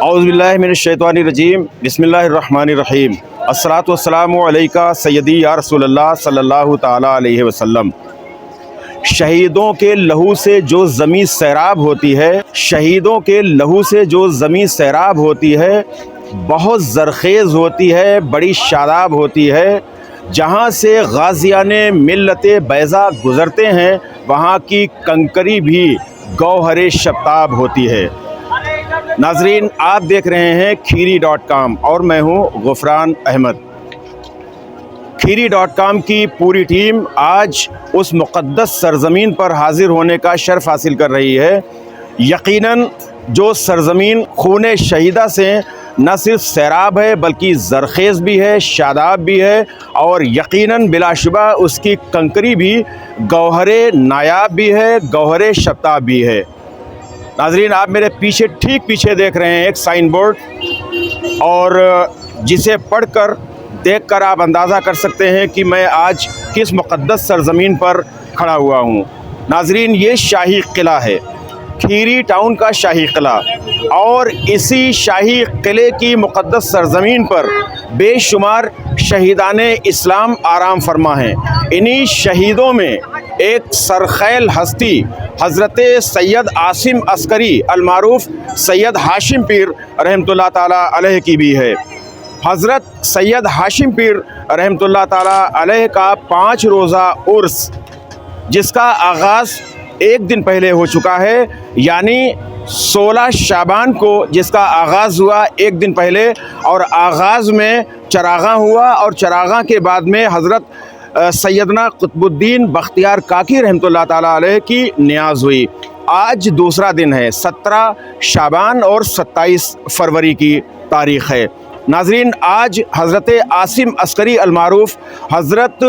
औज़ुबिल्लाहि मिनश्शैतानिर्रजीम बिस्मिल्लाहिर्रहमानिर्रहीम अस्सलातु वस्सलामु अलैका सय्यदी या रसूलल्लाह सल्लल्लाहु ताला अलैहि वसल्लम। शहीदों के लहू से जो ज़मीं सैराब होती है, शहीदों के लहू से जो ज़मीं सैराब होती है, बहुत ज़रख़ेज़ होती है, बड़ी शादाब होती है। जहाँ से गाज़ियाने मिल्लते बैज़ा गुज़रते हैं, वहाँ की कंकरी भी गौहरे शताब होती है। नाज़रीन, आप देख रहे हैं खीरी.com और मैं हूँ गुफ़रान अहमद। खीरी.com की पूरी टीम आज उस मुक़द्दस सरज़मीन पर हाज़िर होने का शर्फ़ हासिल कर रही है। यकीनन जो सरज़मीन खूने शहीदा से न सिर्फ सैराब है बल्कि ज़रख़ेज़ भी है, शादाब भी है और यकीनन बिलाशुबा उसकी कंकरी भी गौहरे नायाब भी है, गौहरे शताब भी है। नाज़रीन, आप मेरे पीछे ठीक पीछे देख रहे हैं एक साइन बोर्ड, और जिसे पढ़कर देखकर आप अंदाज़ा कर सकते हैं कि मैं आज किस मुक़द्दस सरज़मीन पर खड़ा हुआ हूँ। नाज़रीन, ये शाही किला है, खीरी टाउन का शाही किला, और इसी शाही किले की मुक़द्दस सरज़मीन पर बेशुमार शहीदाने इस्लाम आराम फरमा हैं। इन्हीं शहीदों में एक सरखैल हस्ती हज़रत सैयद आसिम अस्करी अलमारूफ़ सैयद हाशिम पीर रहमतुल्लाह ताला अलैह की भी है। हज़रत सैयद हाशिम पीर रहमतुल्लाह ताला अलैह का 5 रोज़ा उर्स, जिसका आगाज़ एक दिन पहले हो चुका है, यानी 16 शाबान को जिसका आगाज़ हुआ एक दिन पहले, और आगाज़ में चरागा हुआ और चरागा के बाद में हज़रत सैयदना कुतुबुद्दीन बख्तियार काकी रहमतुल्लाह ताला अलैह की नियाज़ हुई। आज दूसरा दिन है, 17 शाबान और 27 फरवरी की तारीख़ है। नाज़रीन, आज हज़रत आसिम अस्करी अलमारूफ़ हज़रत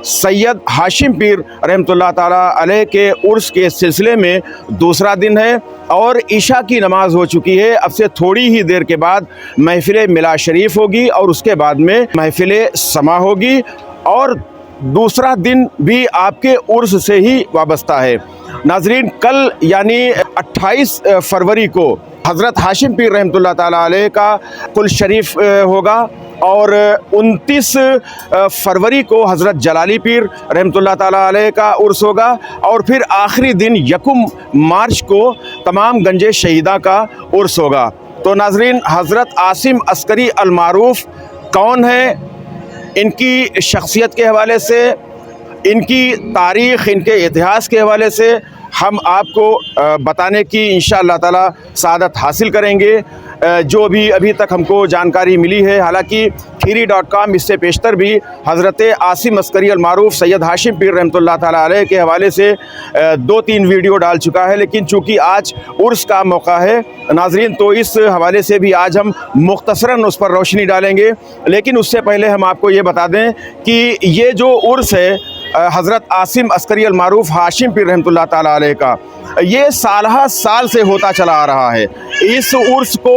सैयद हाशिम पीर रहमतुल्लाह ताला अलैह के उर्स के सिलसिले में दूसरा दिन है और इशा की नमाज़ हो चुकी है। अब से थोड़ी ही देर के बाद महफ़िल मिलाद शरीफ होगी और उसके बाद में महफ़िल समा होगी, और दूसरा दिन भी आपके उर्स से ही वाबस्ता है। नाज़रीन, कल यानी 28 फरवरी को हज़रत हाशिम पीर रहमतुल्लाह ताला अलैह का कुल शरीफ होगा, और 29 फरवरी को हज़रत जलाली पीर रहमतुल्लाह ताला अलैह का उर्स होगा, और फिर आखिरी दिन 1 मार्च को तमाम गंजे शहीदा का उर्स होगा। तो नाज़रीन, हज़रत आसिम अस्करी अलमारूफ़ कौन है, इनकी शख्सियत के हवाले से, इनकी तारीख़, इनके इतिहास के हवाले से हम आपको बताने की इंशाअल्लाह ताला सआदत हासिल करेंगे। जो भी अभी तक हमको जानकारी मिली है, हालांकि खीरी.com इससे पेशतर भी हज़रत आसिम अस्करी अलमारूफ़ सैयद हाशिम पीर रहमतुल्लाह ताला अलैह के हवाले से 2-3 वीडियो डाल चुका है, लेकिन चूँकि आज उर्स का मौका है नाज़रीन, तो इस हवाले से भी आज हम मुख्तसरन उस पर रोशनी डालेंगे। लेकिन उससे पहले हम आपको ये बता दें कि ये जो उर्स है हज़रत आसिम अस्करी अलमारूफ़ हाशिम पीर रहमतुल्लाह ताला अलैह का, ये साल से होता चला आ रहा है। इस उर्स को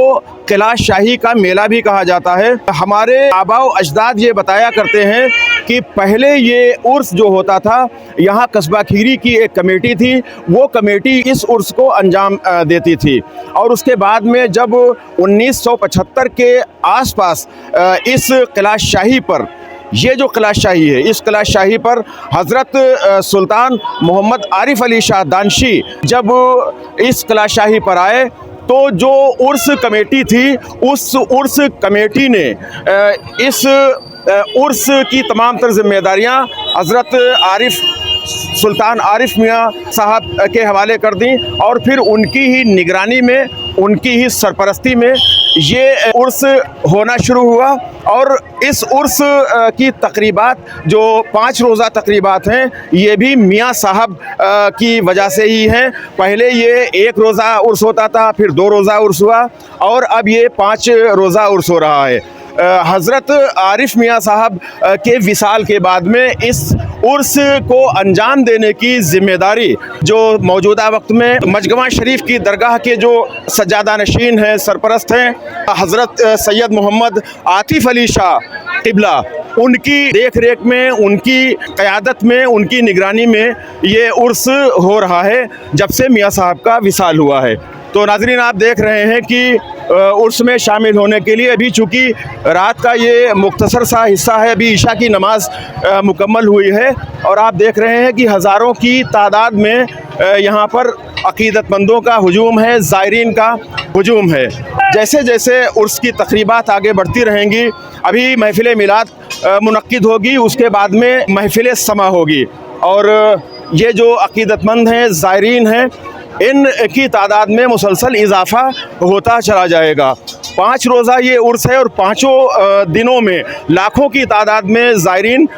किला शाही का मेला भी कहा जाता है। हमारे आबाओ अजदाद ये बताया करते हैं कि पहले ये उर्स जो होता था, यहाँ कस्बा खीरी की एक कमेटी थी, वो कमेटी इस उर्स को अंजाम देती थी, और उसके बाद में जब 1975 के आसपास इस किला शाही पर, ये जो किला शाही है, इस किला शाही पर हज़रत सुल्तान मोहम्मद आरिफ अली शाह दानशी जब इस किला शाही पर आए, तो जो उर्स कमेटी थी, उस उर्स कमेटी ने इस उर्स की तमाम तर ज़िम्मेदारियाँ हज़रत सुल्तान आरिफ मियाँ साहब के हवाले कर दी, और फिर उनकी ही निगरानी में, उनकी ही सरपरस्ती में ये उर्स होना शुरू हुआ। और इस उर्स की तकरीबात जो 5 रोज़ा तकरीबात हैं, ये भी मियाँ साहब की वजह से ही हैं। पहले ये 1 रोज़ा उर्स होता था, फिर 2 रोज़ा उर्स हुआ, और अब ये 5 रोज़ा उर्स हो रहा है। हज़रत आरिफ मियाँ साहब के विसाल के बाद में इस उर्स को अंजाम देने की ज़िम्मेदारी जो मौजूदा वक्त में मजगमा शरीफ की दरगाह के जो सज्जादा नशीन हैं, सरपरस्त हैं, हज़रत सैयद मोहम्मद आतिफ़ अली शाह क़िबला, उनकी देख रेख में, उनकी क़यादत में, उनकी निगरानी में ये उर्स हो रहा है जब से मियाँ साहब का विसाल हुआ है। तो नाज़रीन आप देख रहे हैं कि उर्स में शामिल होने के लिए अभी चूँकि रात का ये मुख्तसर सा हिस्सा है, अभी ईशा की नमाज मुकम्मल हुई है और आप देख रहे हैं कि हज़ारों की तादाद में यहाँ पर अक़ीदतमंदों का हुजूम है, ज़ायरीन का हुजूम है। जैसे जैसे उर्स की तक़रीबात आगे बढ़ती रहेंगी, अभी महफ़िल मिलाद मुनक्किद होगी, उसके बाद में महफ़िल समा होगी और ये जो अक़ीदतमंद हैं, ज़ायरीन हैं, इन की तादाद में मुसलसल इजाफ़ा होता चला जाएगा। 5 रोज़ा ये उर्स है और पाँचों दिनों में लाखों की तादाद में ज़ायरीन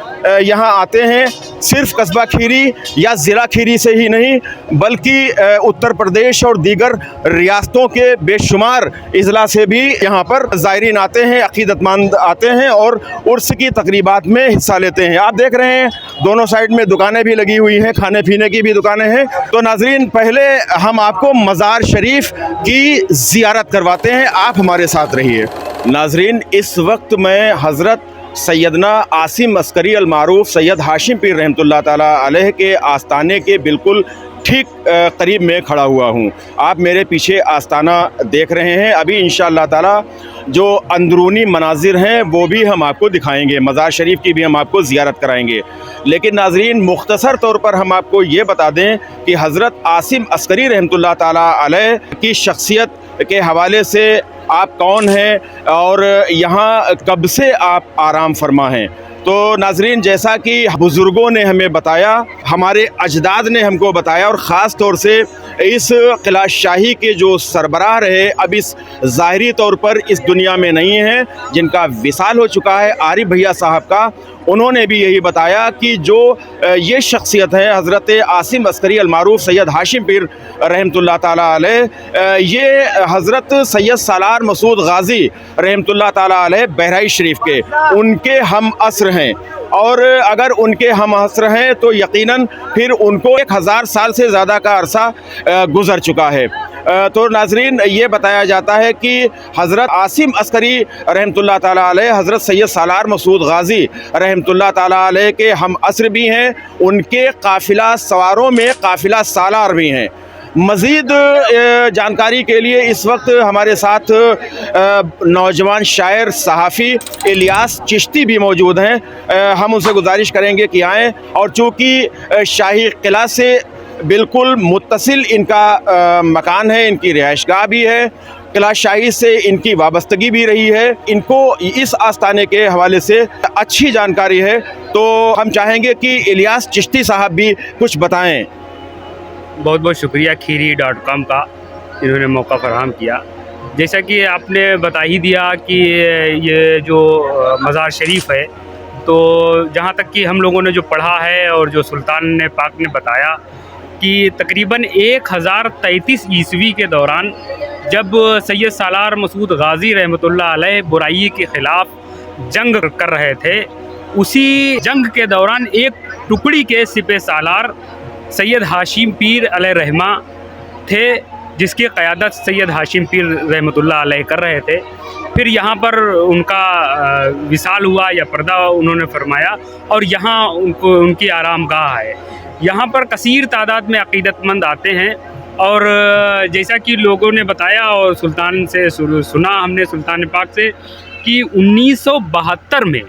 यहाँ आते हैं। सिर्फ कस्बा खीरी या ज़िला खीरी से ही नहीं बल्कि उत्तर प्रदेश और दीगर रियासतों के बेशुमार अज़ला से भी यहाँ पर ज़ायरीन आते हैं, अक़ीदतमंद आते हैं और उर्स की तक़रीबात में हिस्सा लेते हैं। आप देख रहे हैं दोनों साइड में दुकानें भी लगी हुई हैं, खाने पीने की भी दुकानें हैं। तो नाज़रीन पहले हम आपको मज़ार शरीफ की ज़ियारत करवाते हैं, आप हमारे साथ रहिए। नाज़रीन इस वक्त मैं हज़रत सैयदना आसिम अस्करी अल मारूफ सैयद हाशिम पीर रहमतुल्लाह ताला अलैह के आस्ताने के बिल्कुल ठीक करीब में खड़ा हुआ हूँ। आप मेरे पीछे आस्ताना देख रहे हैं। अभी इंशाअल्लाह ताला जो अंदरूनी मनाजिर हैं वो भी हम आपको दिखाएंगे, मज़ार शरीफ की भी हम आपको ज़ियारत कराएंगे। लेकिन नाज़रीन मुख्तसर तौर पर हम आपको ये बता दें कि हज़रत आसिम अस्करी रहमतुल्लाह ताला अलैह की शख्सियत के हवाले से आप कौन हैं और यहाँ कब से आप आराम फरमा हैं। तो नाज़रीन जैसा कि बुज़ुर्गों ने हमें बताया, हमारे अजदाद ने हमको बताया और ख़ास तौर से इस किला शाही के जो सरबराह रहे, अब इस ज़ाहिरी तौर पर इस दुनिया में नहीं हैं, जिनका विसाल हो चुका है, आरिफ भैया साहब का, उन्होंने भी यही बताया कि जो ये शख्सियत है हज़रत आसिम अस्करी अल मारूफ सैयद हाशिम पीर रहमतुल्लाह ताला अलैह, ये हज़रत सैयद सालार मसूद गाज़ी रहमतुल्लाह ताला अलैह बहराइच शरीफ के उनके हम असर हैं और अगर उनके हम असर हैं तो यकीनन फिर उनको 1000 साल से ज़्यादा का अरसा गुज़र चुका है। तो नाज़रीन ये बताया जाता है कि हज़रत आसिम अस्करी रहमतुल्लाह ताला अलैह हज़रत सैयद सालार मसूद गाज़ी रहमतुल्लाह ताला अलैह के हम असर भी हैं, उनके काफ़िला सवारों में काफ़िला सालार भी हैं। मज़ीद जानकारी के लिए इस वक्त हमारे साथ नौजवान शायर सहाफ़ी इलियास चिश्ती भी मौजूद हैं। हम उनसे गुजारिश करेंगे कि आएँ और चूँकि शाही किला से बिल्कुल मुत्तसिल इनका मकान है, इनकी रिहाइशगाह भी है, किला शाही से इनकी वाबस्तगी भी रही है, इनको इस आस्ताने के हवाले से अच्छी जानकारी है। तो हम चाहेंगे कि इलियास चिश्ती साहब भी कुछ बताएँ। बहुत बहुत शुक्रिया खीरी.com का, इन्होंने मौका फराहम किया। जैसा कि आपने बता ही दिया कि ये जो मज़ार शरीफ है, तो जहाँ तक कि हम लोगों ने जो पढ़ा है और जो सुल्तान ने पाक ने बताया कि तकरीबन 1033 ईस्वी के दौरान जब सैयद सालार मसूद गाज़ी रहमतुल्लाह अलैह बुराई के ख़िलाफ़ जंग कर रहे थे, उसी जंग के दौरान एक टुकड़ी के सिपह सालार सैयद हाशिम पीर अलैह रहमा थे, जिसकी क़यादत सैयद हाशिम पीर रहमतुल्लाह अलैह कर रहे थे। फिर यहाँ पर उनका विसाल हुआ या पर्दा उन्होंने फरमाया और यहाँ उनकी आरामगाह है। यहाँ पर कसीर तादाद में अक़ीदतमंद आते हैं और जैसा कि लोगों ने बताया और सुल्तान से सुना हमने सुल्तान पाक से कि 1972 में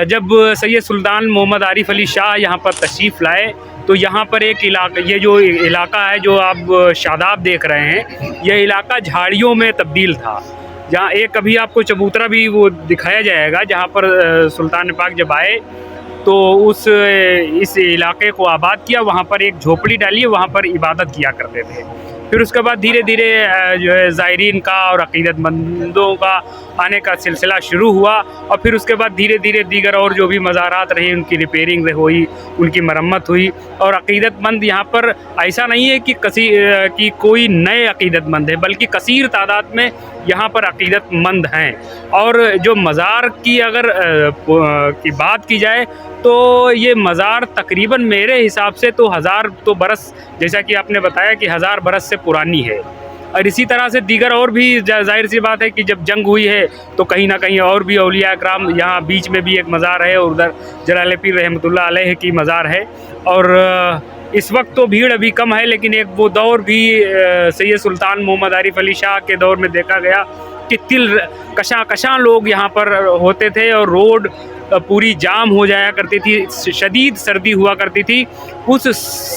जब सैयद सुल्तान मोहम्मद आरिफ अली शाह यहाँ पर तशरीफ़ लाए तो यहाँ पर एक इलाका, ये जो इलाका है जो आप शादाब देख रहे हैं, यह इलाका झाड़ियों में तब्दील था। जहाँ एक कभी आपको चबूतरा भी वो दिखाया जाएगा, जहाँ पर सुल्तान पाक जब आए तो इस इलाके को आबाद किया, वहाँ पर एक झोपड़ी डाली, वहाँ पर इबादत किया करते थे। फिर उसके बाद धीरे धीरे जो है ज़ायरीन का और अक़ीदतमंदों का आने का सिलसिला शुरू हुआ और फिर उसके बाद धीरे धीरे दीगर और जो भी मज़ारात रहे उनकी रिपेयरिंग हुई, उनकी मरम्मत हुई। और अक़ीदतमंद यहाँ पर ऐसा नहीं है कि कोई नए अक़ीदतमंद है, बल्कि कसीर तादाद में यहाँ पर अक़ीदतमंद हैं। और जो मज़ार की अगर की बात की जाए तो ये मज़ार तकरीबन मेरे हिसाब से तो 1000 तो बरस, जैसा कि आपने बताया कि 1000 बरस से पुरानी है। और इसी तरह से दीगर और भी ज़ाहिर सी बात है कि जब जंग हुई है तो कहीं ना कहीं और भी औलिया इकराम, यहाँ बीच में भी एक मज़ार है और उधर जलाल पीर रहमतुल्लाह अलैह की मज़ार है। और इस वक्त तो भीड़ अभी कम है, लेकिन एक वो दौर भी सैयद सुल्तान मोहम्मद आरिफ अली शाह के दौर में देखा गया कि तिल कशां लोग यहाँ पर होते थे और रोड पूरी जाम हो जाया करती थी, शदीद सर्दी हुआ करती थी। उस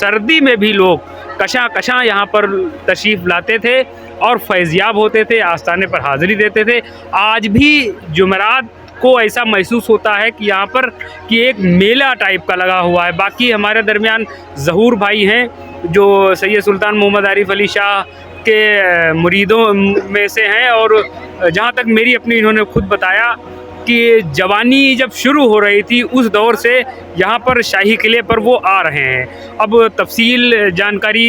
सर्दी में भी लोग कशां यहाँ पर तशरीफ़ लाते थे और फैज़याब होते थे, आस्थाने पर हाज़िरी देते थे। आज भी जुमेरात को ऐसा महसूस होता है कि यहाँ पर कि एक मेला टाइप का लगा हुआ है। बाकी हमारे दरमियान ज़हूर भाई हैं जो सैयद सुल्तान मोहम्मद आरिफ अली शाह के मुरीदों में से हैं, और जहाँ तक मेरी अपनी इन्होंने खुद बताया कि जवानी जब शुरू हो रही थी उस दौर से यहाँ पर शाही किले पर वो आ रहे हैं। अब तफसील जानकारी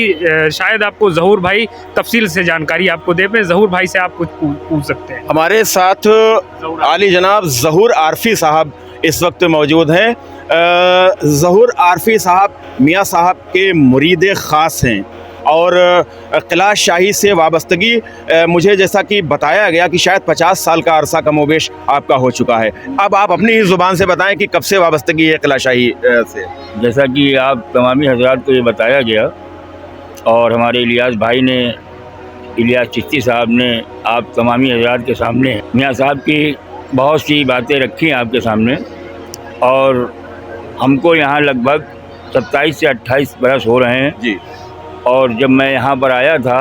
शायद आपको ज़हूर भाई तफसील से जानकारी आपको दे पाएं। ज़हूर भाई से आप कुछ पूछ सकते हैं। हमारे साथ आली जनाब ज़हूर आरफी साहब इस वक्त मौजूद हैं। ज़हूर आरफी साहब मियाँ साहब के मुरीद ख़ास हैं और किला शाही से वाबस्तगी मुझे जैसा कि बताया गया कि शायद 50 साल का अरसा कमोबेश आपका हो चुका है। अब आप अपनी ही ज़ुबान से बताएं कि कब से वाबस्तगी है किला शाही से। जैसा कि आप तमामी हज़रात को ये बताया गया और हमारे इलियास भाई ने, इलियास चिश्ती साहब ने आप तमामी हज़रात के सामने मियाँ साहब की बहुत सी बातें रखी आपके सामने, और हमको यहाँ लगभग 27 से 28 बरस हो रहे हैं जी। और जब मैं यहाँ पर आया था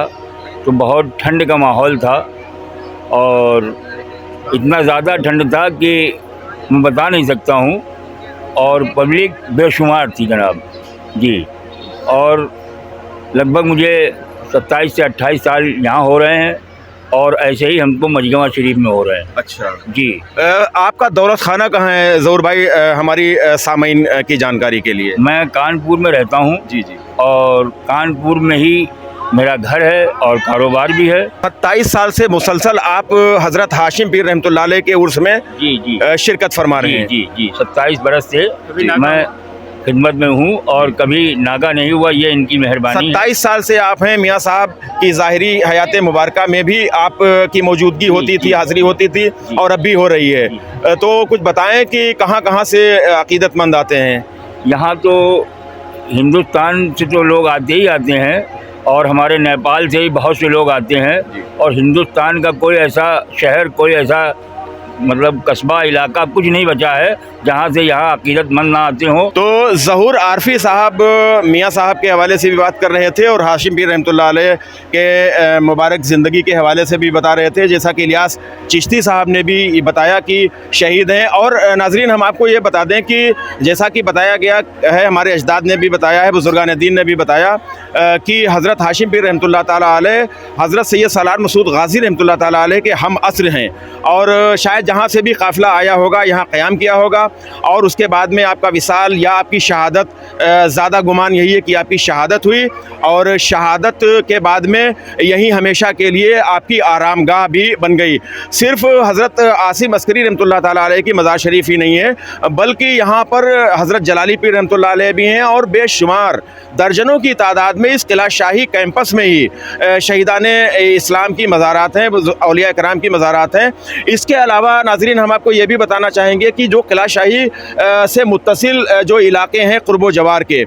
तो बहुत ठंड का माहौल था और इतना ज़्यादा ठंड था कि मैं बता नहीं सकता हूँ, और पब्लिक बेशुमार थी जनाब जी। और लगभग मुझे 27 से 28 साल यहाँ हो रहे हैं और ऐसे ही हमको मजमा शरीफ में हो रहे हैं। अच्छा जी। आपका दौलत खाना कहाँ है ज़हूर भाई, हमारी सामीन की जानकारी के लिए? मैं कानपुर में रहता हूँ जी जी। और कानपुर में ही मेरा घर है और कारोबार भी है। 27 साल से मुसलसल आप हज़रत हाशिम पीर रहमतुल्लाह अलैह के उर्स में जी जी शिरकत फरमा रहे हैं। जी जी 27 बरस से मैं खिदमत में हूँ और कभी नागा नहीं हुआ, ये इनकी मेहरबानी है। 27 साल से आप हैं। मियाँ साहब की ज़ाहिरी हयात मुबारका में भी आप की मौजूदगी होती थी, हाज़िरी होती थी और अब भी हो रही है। तो कुछ बताएं कि कहाँ कहाँ से अक़ीदतमंद आते हैं? यहाँ तो हिंदुस्तान से तो लोग आते ही आते हैं और हमारे नेपाल से ही बहुत से लोग आते हैं, और हिंदुस्तान का कोई ऐसा शहर, कोई ऐसा मतलब कस्बा, इलाका कुछ नहीं बचा है जहाँ से यहाँ अक़ीदतमंद ना आते हों। तो ज़हूर आरफी साहब मियाँ साहब के हवाले से भी बात कर रहे थे और हाशिम पीर रहमतुल्लाह अलैह के मुबारक ज़िंदगी के हवाले से भी बता रहे थे, जैसा कि इलियास चिश्ती साहब ने भी बताया कि शहीद हैं। और नाज़रीन, हम आपको ये बता दें कि जैसा कि बताया गया है, हमारे अजदाद ने भी बताया है, बुज़ुर्गान दीन ने भी बताया कि हज़रत हाशिम पीर रहमतुल्लाह ताला अलैह हज़रत सैयद सलार मसूद गाज़ी रहमतुल्लाह ताला अलैह के हम असर हैं, और शायद जहाँ से भी काफ़िला आया होगा यहाँ क़याम किया होगा, और उसके बाद में आपका विसाल या आपकी शहादत, ज़्यादा गुमान यही है कि आपकी शहादत हुई, और शहादत के बाद में यहीं हमेशा के लिए आपकी आरामगाह भी बन गई। सिर्फ हज़रत आसिम अस्करी रहमतुल्लाह ताला अलैह की मज़ार शरीफ ही नहीं है, बल्कि यहाँ पर हज़रत जलाली पीर रहमतुल्लाह अलैह भी हैं, और बेशुमार दर्जनों की तादाद में इस किला शाही कैंपस में ही शहीदान इस्लाम की मज़ारात हैं, औलिया कराम की मज़ारात हैं। इसके अलावा नाज़रीन, हम आपको ये भी बताना चाहेंगे कि जो किला शाही से मुत्तसिल जो इलाके हैं क़ुर्ब जवार के,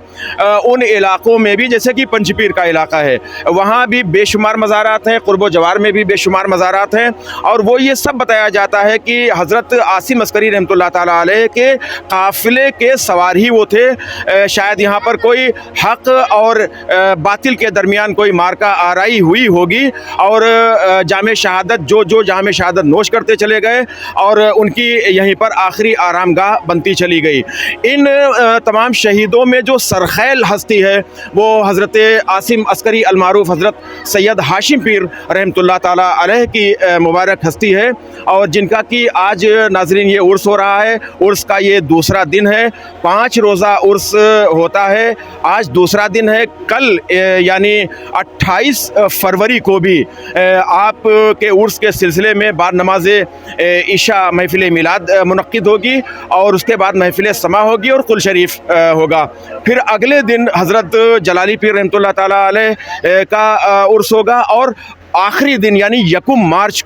उन इलाक़ों में भी जैसे कि पंचपीर का इलाका है, वहाँ भी बेशुमार मज़ारात हैं, क़ुर्ब जवार में भी बेशुमार मज़ारात हैं, और वो ये सब बताया जाता है कि हज़रत आसिम अस्करी रहमतुल्लाह ताला अलैह के काफ़िले के सवार ही वो थे। शायद यहाँ पर कोई हक़ और बातिल के दरमियान कोई मार्का आराई हुई होगी, और जामे शहादत जो जामे शहादत नोश करते चले गए और उनकी यहीं पर आखिरी आरामगाह बनती चली गई। इन तमाम शहीदों में जो सरखैल हस्ती है वो हज़रत आसिम अस्करी अलमारूफ़ हज़रत सैयद हाशिम पीर रहमतुल्लाह ताला अलैह की मुबारक हस्ती है, और जिनका कि आज नाज़रीन ये उर्स हो रहा है। उर्स का ये दूसरा दिन है, 5 रोज़ा उर्स होता है, आज दूसरा दिन है। कल यानी 28 फरवरी को भी आप के उर्स के सिलसिले में बाद नमाज इशा महफ़िल मिलाद मुनक्किद होगी, और उसके बाद महफ़िल समा होगी और कुल शरीफ होगा। फिर अगले दिन हज़रत जलाली पीर रहमतुल्लाह ताला अलैह का उर्स होगा, और आखिरी दिन यानी यकुम मार्च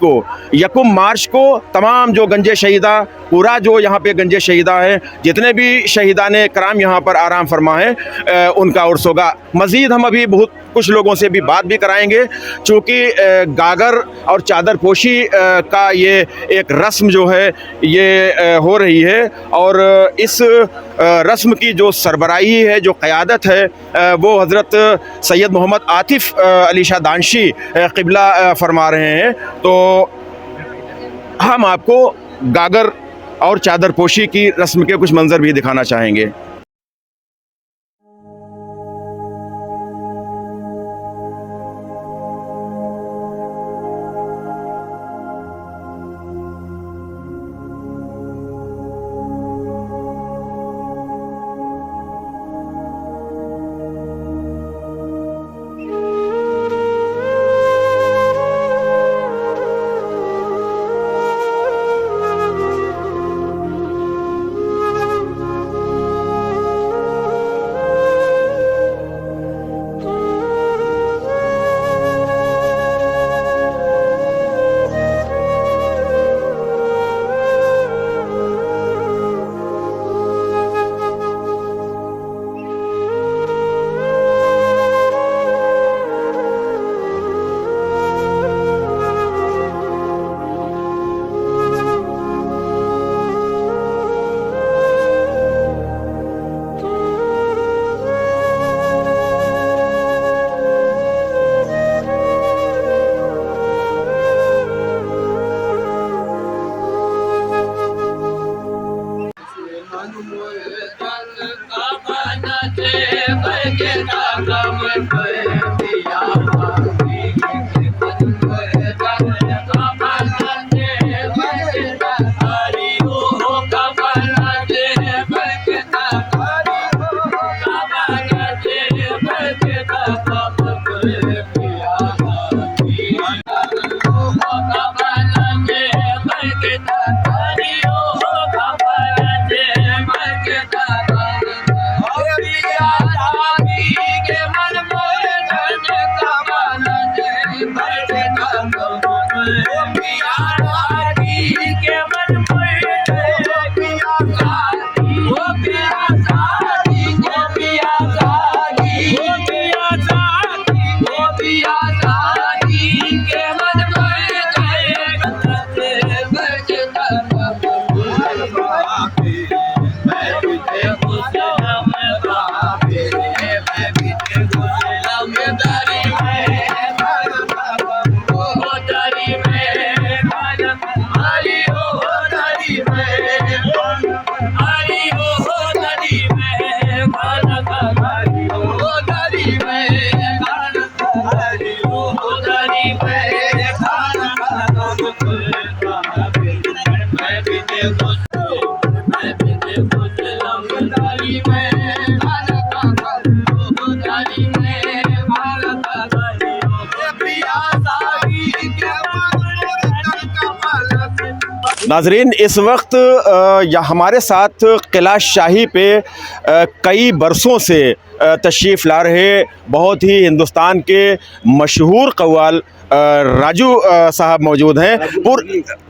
को तमाम जो गंजे शहीदा, पूरा जो यहाँ पे गंजे शहीदा हैं, जितने भी शहीदान कराम यहाँ पर आराम फरमा हैं, उनका उर्स होगा। मज़ीद हम अभी बहुत कुछ लोगों से भी बात भी कराएंगे, चूँकि गागर और चादर पोशी का ये एक रस्म जो है ये हो रही है, और इस रस्म की जो सरबराही है, जो क़यादत है, वो हज़रत सैयद मोहम्मद आतिफ़ अली शाह दानशी क़िबला फरमा रहे हैं। तो हम आपको गागर और चादर पोशी की रस्म के कुछ मंज़र भी दिखाना चाहेंगे। नाजरीन, इस वक्त हमारे साथ किला शाही पे कई बरसों से तशरीफ़ ला रहे बहुत ही हिंदुस्तान के मशहूर कव्वाल राजू साहब मौजूद हैं।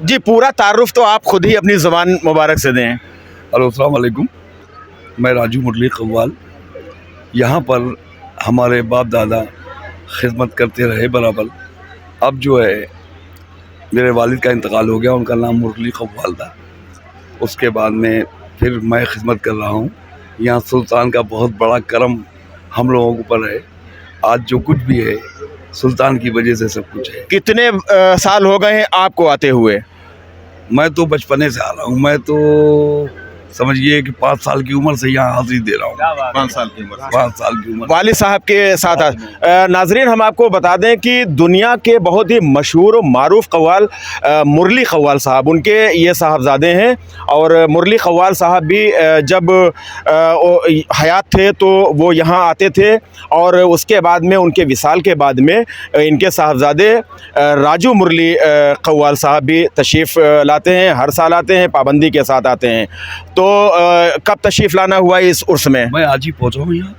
जी, पूरा तारुफ तो आप ख़ुद ही अपनी ज़बान मुबारक से दें। हेलो, अस्सलाम वालेकुम। मैं राजू मुरली कव्वाल, यहाँ पर हमारे बाप दादा खिदमत करते रहे बराबर। अब जो है मेरे वालिद का इंतकाल हो गया, उनका नाम मुरली कव्वाल था। उसके बाद में फिर मैं खिदमत कर रहा हूँ। यहाँ सुल्तान का बहुत बड़ा करम हम लोगों के ऊपर है। आज जो कुछ भी है सुल्तान की वजह से सब कुछ है। कितने साल हो गए हैं आपको आते हुए? मैं तो बचपने से आ रहा हूँ। मैं तो समझिए कि 5 साल की उम्र से यहाँ हाजिरी दे रहा हूँ। 5 साल की उम्र। 5 साल की उम्र वालिद साहब के साथ। नाजरीन, हम आपको बता दें कि दुनिया के बहुत ही मशहूर और मारूफ कव्वाल मुरली कव्वाल साहब, उनके ये साहबजादे हैं। और मुरली कव्वाल साहब भी जब हयात थे तो वो यहाँ आते थे, और उसके बाद में उनके विसाल के बाद में इनके साहबजादे राजू मुरली कव्वाल साहब भी तशरीफ़ लाते हैं। हर साल आते हैं, पाबंदी के साथ आते हैं। तो कब तशरीफ़ लाना हुआ इस उर्स में? मैं आज ही पहुँचा हूँ यहाँ।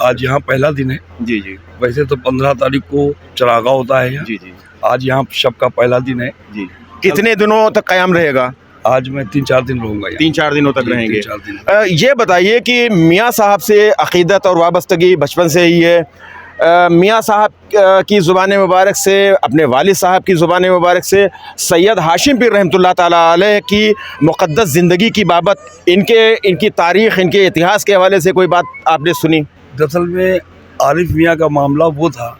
आज यहाँ पहला दिन है। जी जी। वैसे तो 15 तारीख को चरागा होता है यहाँ। जी जी। आज यहाँ शब का पहला दिन है जी। कितने दिनों तक क़याम रहेगा? आज मैं 3-4 दिन रहूँगा यहाँ। 3-4 दिनों तक रहेंगे। 3-4 दिन। ये बताइए कि मियाँ साहब से अक़ीदत और वाबस्तगी बचपन से ही है। मियाँ साहब की ज़ुबान मुबारक से, अपने वालिद साहब की ज़ुबान मुबारक से सैयद हाशिम पीर रहमतुल्लाह ताला अलैह की मुक़द्दस ज़िंदगी की बाबत, इनकी तारीख़, इनके इतिहास के हवाले से कोई बात आपने सुनी? दरअसल में आरिफ मियाँ का मामला वो था,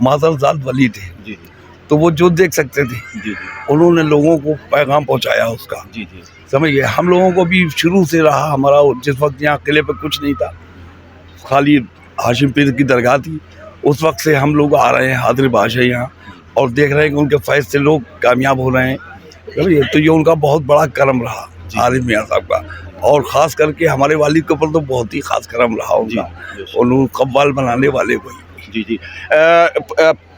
माज़रज़ाद वली थे, तो वो जो देख सकते थे उन्होंने लोगों को पैगाम पहुँचाया उसका। समझ गए? हम लोगों को भी शुरू से रहा, हमारा जिस वक्त यहाँ किले पर कुछ नहीं था, खाली हाशिम पीर की दरगाह थी, उस वक्त से हम लोग आ रहे हैं हाजिर बादशाह यहाँ, और देख रहे हैं कि उनके फैज़ से लोग कामयाब हो रहे हैं। समझिए? तो ये उनका बहुत बड़ा करम रहा आरिफ मियाँ साहब का, और ख़ास करके हमारे वालिद के ऊपर तो बहुत ही ख़ास करम रहा उनका, उन्होंने कव्वाल बनाने वाले वही। जी।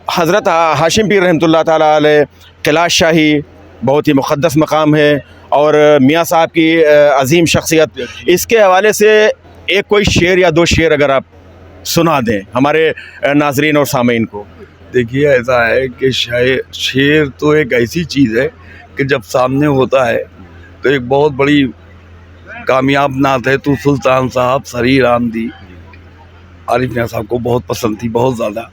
हज़रत हाशिम पीर रहमतुल्लाह ताला अलैह किला शाही बहुत ही मुक़द्दस मकाम है, और मियाँ साहब की अज़ीम शख्सियत, इसके हवाले से एक कोई शेर या दो शेर अगर आप सुना दें हमारे नाज़रीन और सामीन को। देखिए, ऐसा है कि शेर तो एक ऐसी चीज़ है कि जब सामने होता है तो एक बहुत बड़ी कामयाब नात है। तू सुल्तान साहब सरी राम दी, आरिफ मियाँ साहब को बहुत पसंद थी, बहुत ज़्यादा।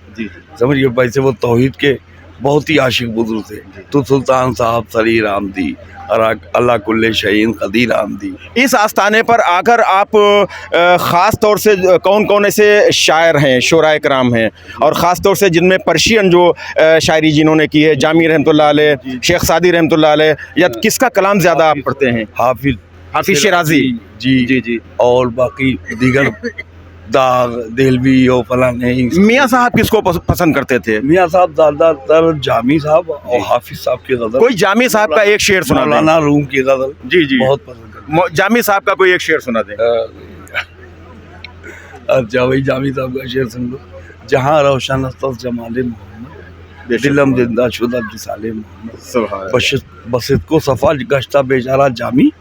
समझिए? वैसे वो तौहीद के बहुत ही आशिक बुजुर्ग थे। तू सुल्तान साहब सरी राम दी, अल्लाह कुल्ले शहीन कदीर आमदी। इस आस्थाने पर आकर आप ख़ास तौर से कौन कौन ऐसे शायर हैं, शोराए कराम हैं, और ख़ास तौर से जिनमें पर्शियन जो शायरी जिन्होंने की है, जामी रहमतुल्लाह अलैह, शेख सादी रहमतुल्लाह अलैह, या किसका कलाम ज़्यादा आप पढ़ते हैं? हाफिज़ शिराज़ी जी, और बाकी दीगर दाग देलवी और फलाने। मियाँ साहब किसको पसंद करते थे? मियाँ साहब ज़्यादातर जामी साहब और हाफिज़ साहब की गज़ल। कोई जामी साहब का एक शेर सुना दें। मौलाना रूम की गज़ल जी बहुत पसंद करते। जामी साहब का कोई एक शेर सुना दें। अच्छा, वही जामी साहब का शेर सुन लो। जहाँ रोशन अस्तस जमाले मोहम्मद, दिलम जिंदा शुदा जिसाले मोहम्मद, बसित को सफ़ा गश्ता बेचारा जामी,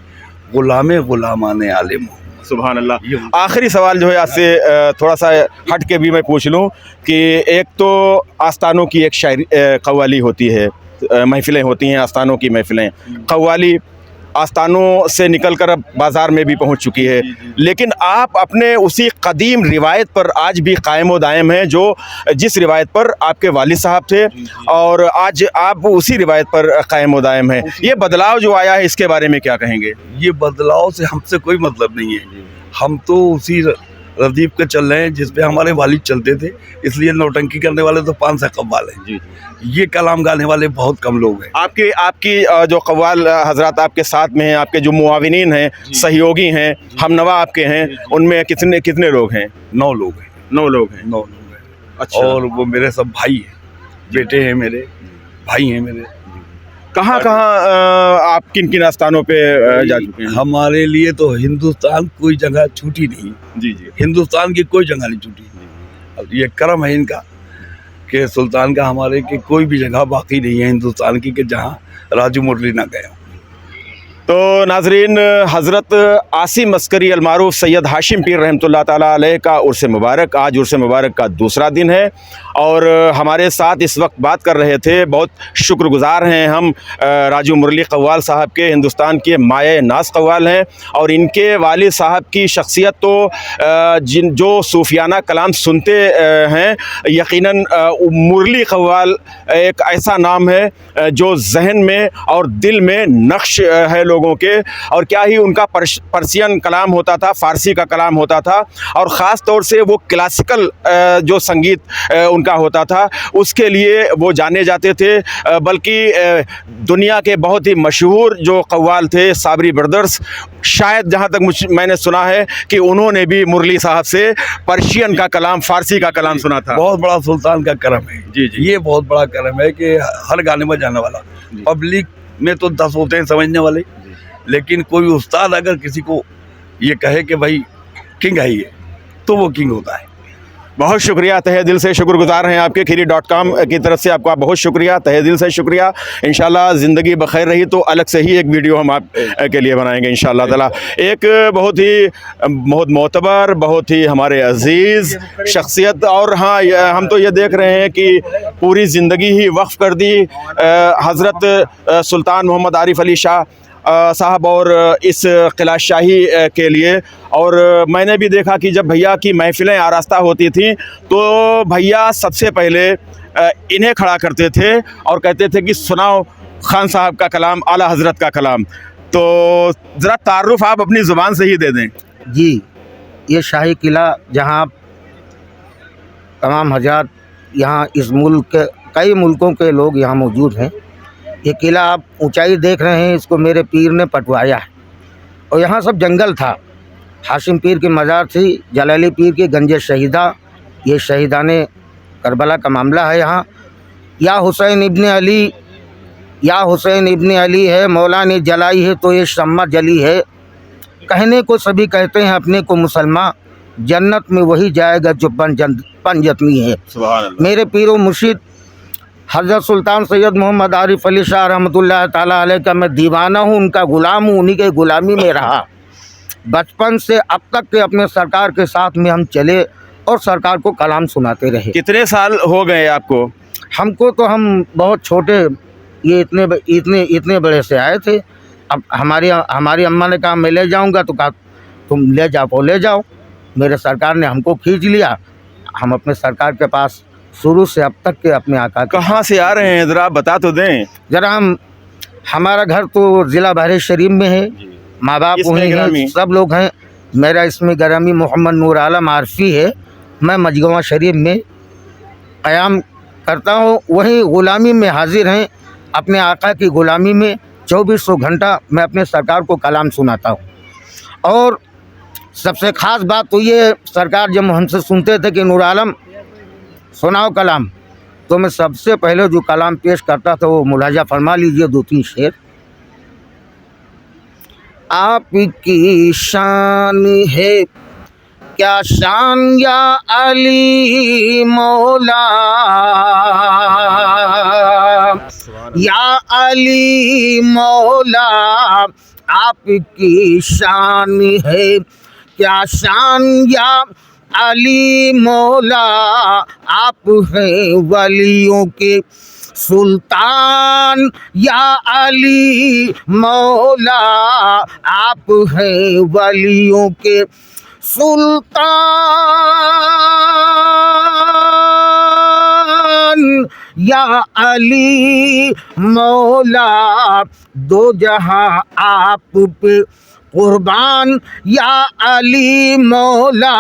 गुलामे गुलामाने आले मोहम्मद। सुभान अल्लाह। आखिरी सवाल जो है आपसे थोड़ा सा हट के भी मैं पूछ लूँ कि एक तो आस्थानों की एक शायरी कव्वाली होती है, महफ़िलें होती हैं, आस्थानों की महफ़िलें, कव्वाली आस्थानों से निकलकर अब बाज़ार में भी पहुंच चुकी है, लेकिन आप अपने उसी कदीम रिवायत पर आज भी कायम व दायम हैं, जो जिस रिवायत पर आपके वालिद साहब थे, और आज आप उसी रिवायत पर कायम व दायम हैं। ये बदलाव जो आया है, इसके बारे में क्या कहेंगे? ये बदलाव से हमसे कोई मतलब नहीं है, हम तो उसी रदीफ के चल रहे हैं जिस पे हमारे वालिद चलते थे, इसलिए नौटंकी करने वाले तो 500 कव्वाल हैं। ये कलाम गाने वाले बहुत कम लोग हैं। आपकी जो कव्वाल हजरात आपके साथ में हैं, आपके जो मुआविनीन हैं, सहयोगी हैं, हमनवा आपके हैं, उनमें कितने लोग हैं? 9 लोग हैं। 9 लोग हैं। 9 लोग हैं। अच्छा। और वो मेरे सब भाई हैं, बेटे हैं मेरे, भाई हैं मेरे। कहाँ आप किन आस्थानों पे जा चुके हैं? हमारे लिए तो हिंदुस्तान कोई जगह छूटी नहीं। जी। हिंदुस्तान की कोई जगह नहीं छूटी। अब ये करम है इनका कि सुल्तान का हमारे की कोई भी जगह बाकी नहीं है हिंदुस्तान की कि जहाँ राजू मुरली ना गया। तो नाजरीन, हज़रत आसिम अस्करी अलमारूफ सैयद हाशिम पीर रहमतुल्लाह ताला अलैह का उर्स मुबारक, आज उर्स मुबारक का दूसरा दिन है, और हमारे साथ इस वक्त बात कर रहे थे। बहुत शुक्रगुज़ार हैं हम राजू मुरली कव्वाल साहब के, हिंदुस्तान के माए नाज कव्वाल हैं, और इनके वालिद साहब की शख्सियत तो जो सूफियाना कलाम सुनते हैं, यकीनन मुरली कव्वाल एक ऐसा नाम है जो जहन में और दिल में नक्श है लोगों के। और क्या ही उनका पर्शियन कलाम होता था, फ़ारसी का कलाम होता था, और ख़ास तौर से वो क्लासिकल जो संगीत उनका होता था, उसके लिए वो जाने जाते थे। बल्कि दुनिया के बहुत ही मशहूर जो कव्वाल थे, साबरी ब्रदर्स, शायद जहाँ तक मैंने सुना है कि उन्होंने भी मुरली साहब से पर्शियन का कलाम, फ़ारसी का कलाम सुना था। बहुत बड़ा सुल्तान का करम है। जी। ये बहुत बड़ा करम है कि हर गाने में जाने वाला, पब्लिक में तो 10 होते हैं समझने वाले, लेकिन कोई उस्ताद अगर किसी को ये कहे कि भाई किंग है ये, तो वो किंग होता है। बहुत शुक्रिया, तहे दिल से शुक्रगुजार हैं आपके। खीरी.com की तरफ से आपका बहुत शुक्रिया, तहे दिल से शुक्रिया। इंशाल्लाह ज़िंदगी बखैर रही तो अलग से ही एक वीडियो हम आप के लिए बनाएंगे इंशाल्लाह ताला। एक बहुत मोतबर, बहुत ही हमारे अजीज़ शख्सियत, और हाँ हम तो ये देख रहे हैं कि पूरी ज़िंदगी ही वक्फ़ कर दी हज़रत सुल्तान मोहम्मद आरिफ अली शाह साहब और इस किला शाही के लिए। और मैंने भी देखा कि जब भैया की महफ़िलें आरास्ता होती थी तो भैया सबसे पहले इन्हें खड़ा करते थे और कहते थे कि सुनाओ खान साहब का कलाम, आला हज़रत का कलाम। तो ज़रा तारुफ़ आप अपनी ज़ुबान से ही दे दें। जी, ये शाही किला जहाँ तमाम हज़रात, यहाँ इस मुल्क के कई मुल्कों के लोग यहाँ मौजूद हैं। ये किला आप ऊंचाई देख रहे हैं, इसको मेरे पीर ने पटवाया है। और यहाँ सब जंगल था, हाशिम पीर की मज़ार थी, जलाली पीर की गंज शहीदा, ये शहीदाने करबला का मामला है यहाँ। या हुसैन इब्न अली, या हुसैन इब्न अली है, मौला ने जलाई है तो ये शम्मा जली है। कहने को सभी कहते हैं अपने को मुसलमान, जन्नत में वही जाएगा जो पंजतनी है। सुभान अल्लाह। मेरे पीरो मुर्शिद हज़रत सुल्तान सैयद मोहम्मद आरिफ अली शाह रहमतुल्लाह ताला अलैह का मैं दीवाना हूँ, उनका ग़ुलाम हूँ, उन्हीं के ग़ुलामी में रहा। बचपन से अब तक के अपने सरकार के साथ में हम चले और सरकार को कलाम सुनाते रहे। कितने साल हो गए आपको? हमको तो हम बहुत छोटे, ये इतने बड़े से आए थे। अब हमारी अम्मा ने कहा मैं ले जाऊंगा, तो कहा तुम ले जाओ, ले जाओ। मेरे सरकार ने हमको खींच लिया। हम अपने सरकार के पास शुरू से अब तक के अपने आका। कहाँ से आ रहे हैं ज़रा बता तो दें। ज़रा हमारा घर तो ज़िला बहरे शरीफ में है, माँ बाप वहीं हैं, सब लोग हैं। मेरा इसमें गरामी मोहम्मद नूर आलम आरफी है। मैं मजगवा शरीफ में क़याम करता हूँ, वहीं ग़ुलामी में हाजिर हैं, अपने आका की ग़ुलामी में 2400 घंटा मैं अपने सरकार को कलाम सुनाता हूँ। और सबसे ख़ास बात तो ये, सरकार जब हमसे सुनते थे कि नूर आलम सुनाओ कलाम, तो मैं सबसे पहले जो कलाम पेश करता था वो मुलाजा फरमा लीजिए 2-3 शेर। आपकी शान है क्या शान या अली मौला, या अली मौला, आपकी शान है क्या शान या अली मौला, आप हैं वलियों के सुल्तान, या अली मौला, आप हैं वलियों के सुल्तान, या अली मौला, दो जहां आप पे कुर्बान, या अली मौला,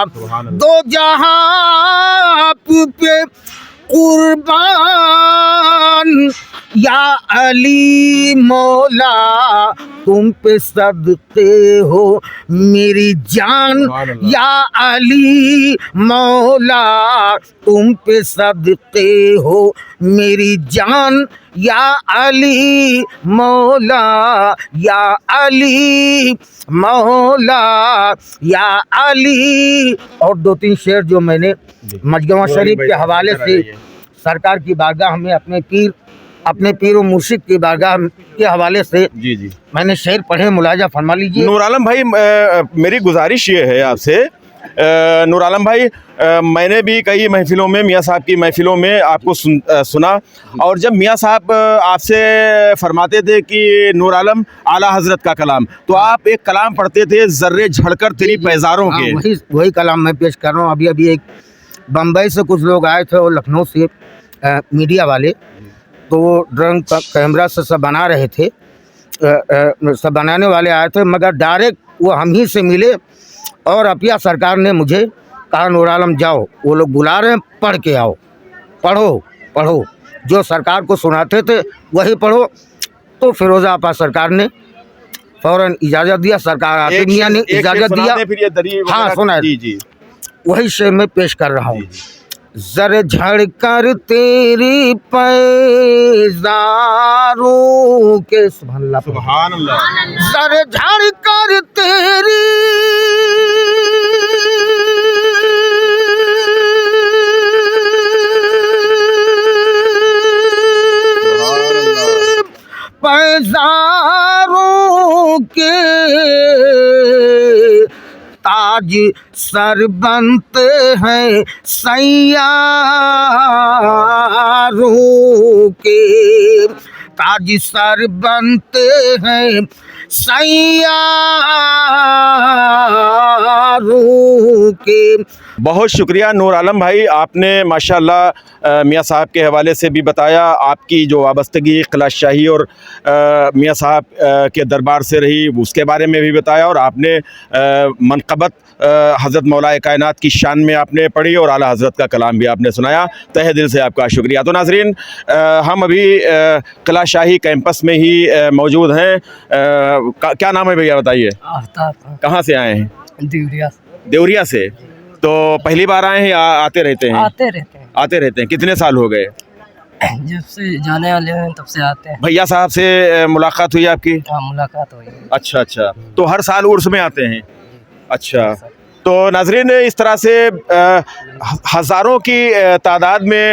दो जहां आप पे कुर्बान, या अली मौला, तुम पे सदके हो मेरी जान, या अली मौला, तुम पे सदके हो मेरी जान, या अली मौला, या अली मौला, या अली। और 2-3 शेर जो मैंने मजगवा शरीफ के हवाले से सरकार की बारगाह में अपने पीर और मुर्शिद की बारगाह के हवाले से जी मैंने शेर पढ़े, मुलाजा फरमा लीजिए। नूर आलम भाई, मेरी गुजारिश ये है आपसे, नूर आलम भाई, मैंने भी कई महफ़िलों में, मियाँ साहब की महफ़िलों में आपको सुना। और जब मियाँ साहब आपसे फरमाते थे कि नूर आलम आला हज़रत का कलाम, तो आप एक कलाम पढ़ते थे, ज़र्रे झड़कर तेरी पैज़ारों के। वही कलाम मैं पेश कर रहा हूँ। अभी एक बम्बई से कुछ लोग आए थे और लखनऊ से मीडिया वाले, तो वो ड्रोन कैमरा से सब बना रहे थे, सब बनाने वाले आए थे, मगर डायरेक्ट वो हम ही से मिले और अपिया सरकार ने मुझे कहा नूर आलम जाओ, वो लोग बुला रहे हैं, पढ़ के आओ, पढ़ो, जो सरकार को सुनाते थे वही पढ़ो। तो फिरोज़ा आपा सरकार ने फ़ौरन इजाज़त दिया, सरकार आतिफ मियां ने इजाज़त दिया। हाँ सुना जी, वही शेर मैं पेश कर रहा हूँ। ज़र झड़ कर तेरी पैज़ारों के, सुभान अल्लाह, ज़र झड़ कर तेरी पैजारों के ताज सर बनते हैं सैयारों के, ताज सर बनते हैं सैयारों के। बहुत शुक्रिया नूर आलम भाई, आपने माशाल्लाह मियाँ साहब के हवाले से भी बताया, आपकी जो वाबस्तगी क़िला शाही और मियाँ साहब के दरबार से रही उसके बारे में भी बताया, और आपने मनक़बत हज़रत मौलाए कायनात की शान में आपने पढ़ी और आला हज़रत का कलाम भी आपने सुनाया। तहे दिल से आपका शुक्रिया। तो नाज़रीन, हम अभी क़िला शाही कैंपस में ही मौजूद हैं। क्या नाम है भैया बताइए? आफ्ताब। कहाँ से आए हैं? देवरिया। देवरिया से। तो पहली बार आए हैं या आते रहते हैं? आते रहते हैं। आते रहते हैं। कितने साल हो गए? जब से जाने वाले हैं तब से आते हैं। भैया साहब से मुलाकात हुई आपकी? हाँ, मुलाकात हुई। अच्छा अच्छा, तो हर साल उर्स में आते हैं? अच्छा, तो नाज़रीन इस तरह से हज़ारों की तादाद में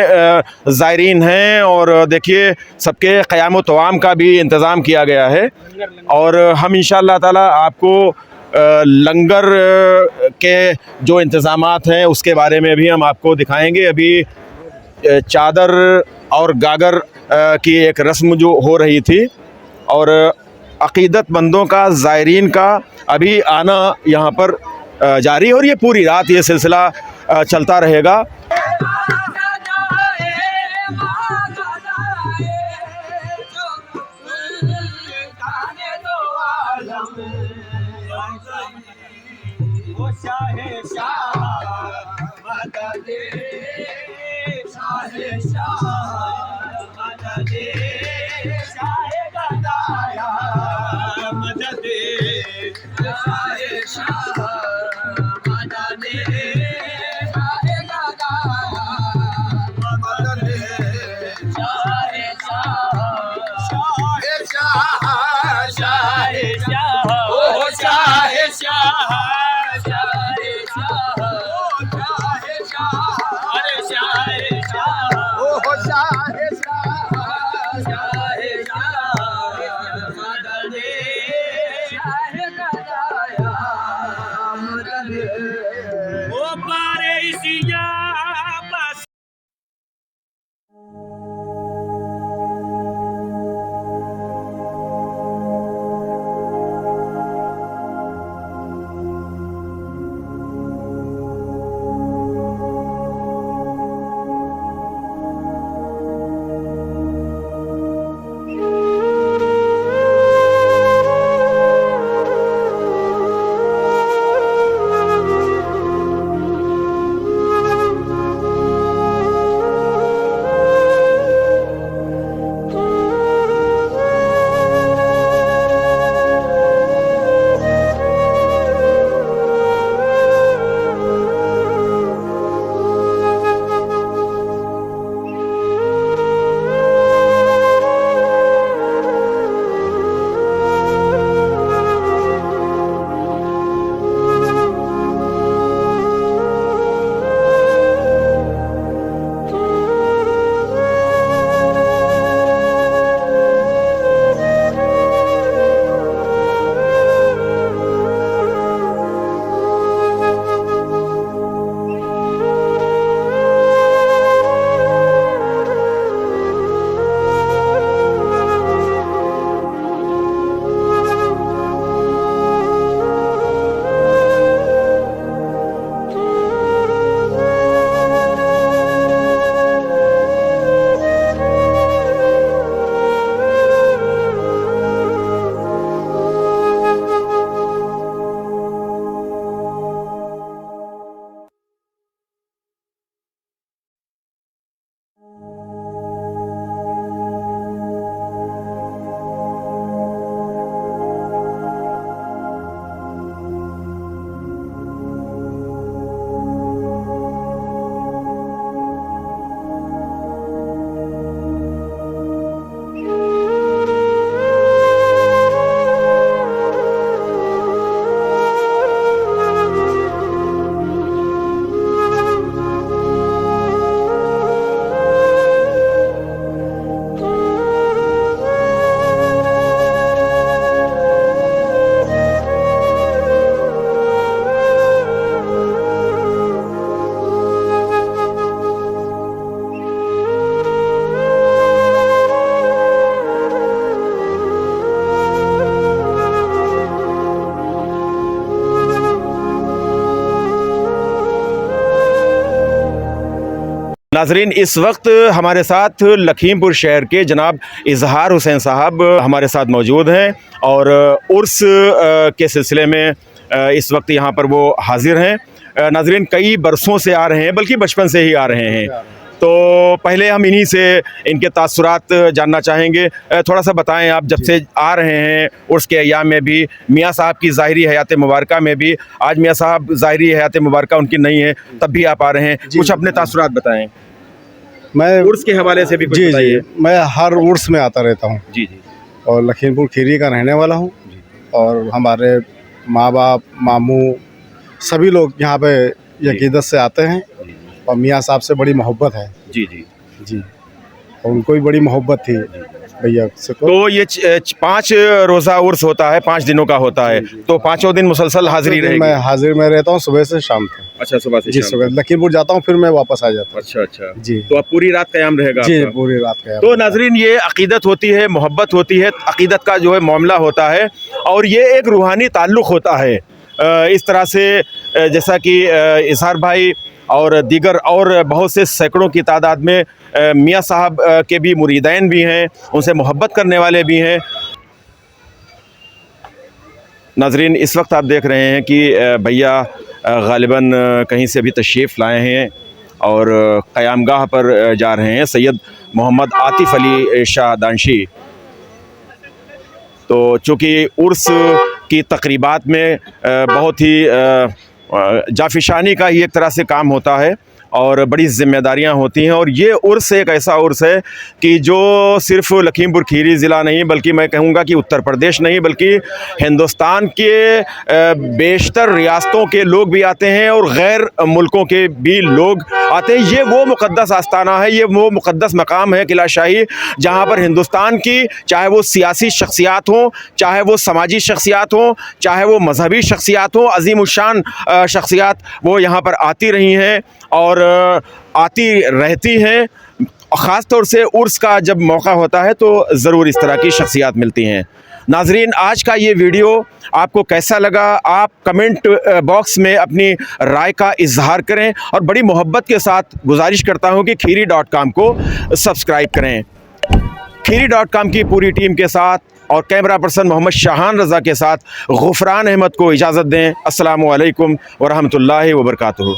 ज़ायरीन हैं, और देखिए सबके क़याम व तवाम का भी इंतज़ाम किया गया है, और हम इंशाअल्लाह ताला आपको लंगर के जो इंतज़ामात हैं उसके बारे में भी हम आपको दिखाएंगे। अभी चादर और गागर की एक रस्म जो हो रही थी, और अक़ीदतमंदों का, ज़ायरीन का अभी आना यहाँ पर जारी है, और ये पूरी रात ये सिलसिला चलता रहेगा। नाजरीन, इस वक्त हमारे साथ लखीमपुर शहर के जनाब इजहार हुसैन साहब हमारे साथ मौजूद हैं और उर्स के सिलसिले में इस वक्त यहाँ पर वो हाजिर हैं। नाजरीन, कई बरसों से आ रहे हैं, बल्कि बचपन से ही आ रहे हैं। तो पहले हम इन्हीं से इनके तासुरात जानना चाहेंगे। थोड़ा सा बताएं, आप जब से आ रहे हैं उर्स के अय्याम में भी, मियाँ साहब की ज़ाहिरी हयात मुबारका में भी, आज मियाँ साहब ज़ाहिरी हयात मुबारका उनकी नहीं है तब भी आप आ रहे हैं, कुछ अपने तासुरात बताएं। मैं उर्स के हवाले से भी कुछ जी बताइए। मैं हर उर्स में आता रहता हूँ जी जी। और लखीमपुर खीरी का रहने वाला हूँ। और हमारे माँ बाप, मामू, सभी लोग यहाँ पे अकीदत से आते हैं और मियाँ साहब से बड़ी मोहब्बत है। जी जी जी, और उनको भी बड़ी मोहब्बत थी भैया से। तो ये 5 रोज़ा उर्स होता है, 5 दिनों का होता है, तो 5 दिन मुसलसल हाजिरी रहेगी? मैं हाजिर में रहता हूँ सुबह से शाम तक। अच्छा, सुबह से जी, शाम सुबह लखीमपुर जाता हूँ, फिर मैं वापस आ जाता हूँ। अच्छा अच्छा जी, तो अब पूरी रात क़याम रहेगा जी आपका? पूरी रात का। तो नाजरीन, ये अकीदत होती है, मोहब्बत होती है, अकीदत का जो है मामला होता है और ये एक रूहानी ताल्लुक़ होता है। इस तरह से जैसा कि इजहार भाई और दीगर और बहुत से सैकड़ों की तादाद में मियाँ साहब के भी मुरीदैन भी हैं, उनसे मोहब्बत करने वाले भी हैं। नाजरीन, इस वक्त आप देख रहे हैं कि भैया ग़ालिबन कहीं से भी तशरीफ़ लाए हैं और क़यामगाह पर जा रहे हैं, सैयद मोहम्मद आतिफ़ अली शाह दानशी। तो चूँकि उर्स की तक़रीबात में बहुत ही जाफिशानी का ही एक तरह से काम होता है और बड़ी ज़िम्मेदारियां होती हैं, और ये उर्स एक ऐसा उर्स है कि जो सिर्फ़ लखीमपुर खीरी ज़िला नहीं, बल्कि मैं कहूँगा कि उत्तर प्रदेश नहीं, बल्कि हिंदुस्तान के बेशतर रियासतों के लोग भी आते हैं और गैर मुल्कों के भी लोग आते हैं। ये वो मुक़द्दस आस्ताना है, ये वो मुक़द्दस मकाम है किला शाही, जहाँ पर हिंदुस्तान की चाहे वो सियासी शख्सियात हों, चाहे वो समाजी शख्सियात हों, चाहे वो मजहबी शख्सियात हों, अज़ीमुश्शान शख्सियात वो यहाँ पर आती रही हैं और आती रहती हैं। ख़ास तौर से उर्स का जब मौका होता है तो ज़रूर इस तरह की शख्सियात मिलती हैं। नाजरीन, आज का ये वीडियो आपको कैसा लगा, आप कमेंट बॉक्स में अपनी राय का इजहार करें और बड़ी मोहब्बत के साथ गुजारिश करता हूँ कि खीरी.com को सब्सक्राइब करें। खीरी.com की पूरी टीम के साथ और कैमरा पर्सन मोहम्मद शाहान रज़ा के साथ गुफ़रान अहमद को इजाज़त दें। अस्सलामु अलैकुम व रहमतुल्लाहि व बरकातुहू।